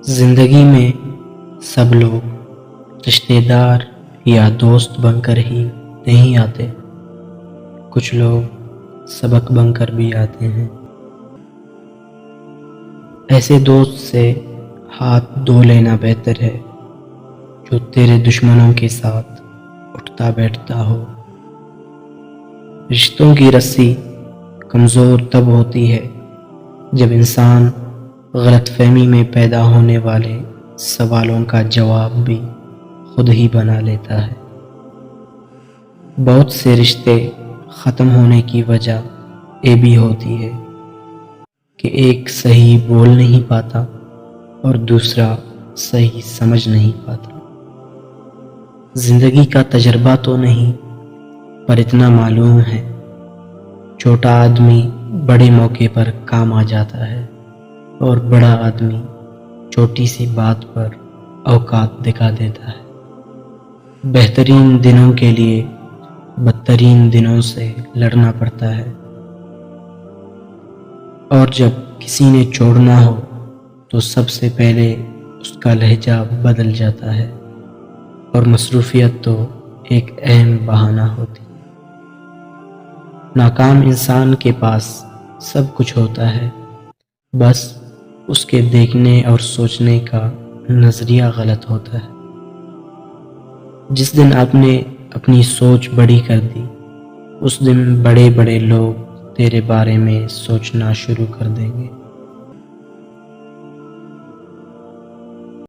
زندگی میں سب لوگ رشتہ دار یا دوست بن کر ہی نہیں آتے، کچھ لوگ سبق بن کر بھی آتے ہیں۔ ایسے دوست سے ہاتھ دھو لینا بہتر ہے جو تیرے دشمنوں کے ساتھ اٹھتا بیٹھتا ہو۔ رشتوں کی رسی کمزور تب ہوتی ہے جب انسان غلط فہمی میں پیدا ہونے والے سوالوں کا جواب بھی خود ہی بنا لیتا ہے۔ بہت سے رشتے ختم ہونے کی وجہ یہ بھی ہوتی ہے کہ ایک صحیح بول نہیں پاتا اور دوسرا صحیح سمجھ نہیں پاتا۔ زندگی کا تجربہ تو نہیں، پر اتنا معلوم ہے چھوٹا آدمی بڑے موقع پر کام آ جاتا ہے اور بڑا آدمی چھوٹی سی بات پر اوقات دکھا دیتا ہے۔ بہترین دنوں کے لیے بدترین دنوں سے لڑنا پڑتا ہے، اور جب کسی نے چھوڑنا ہو تو سب سے پہلے اس کا لہجہ بدل جاتا ہے، اور مصروفیت تو ایک اہم بہانہ ہوتی ہے۔ ناکام انسان کے پاس سب کچھ ہوتا ہے، بس اس کے دیکھنے اور سوچنے کا نظریہ غلط ہوتا ہے۔ جس دن آپ نے اپنی سوچ بڑی کر دی، اس دن بڑے بڑے لوگ تیرے بارے میں سوچنا شروع کر دیں گے۔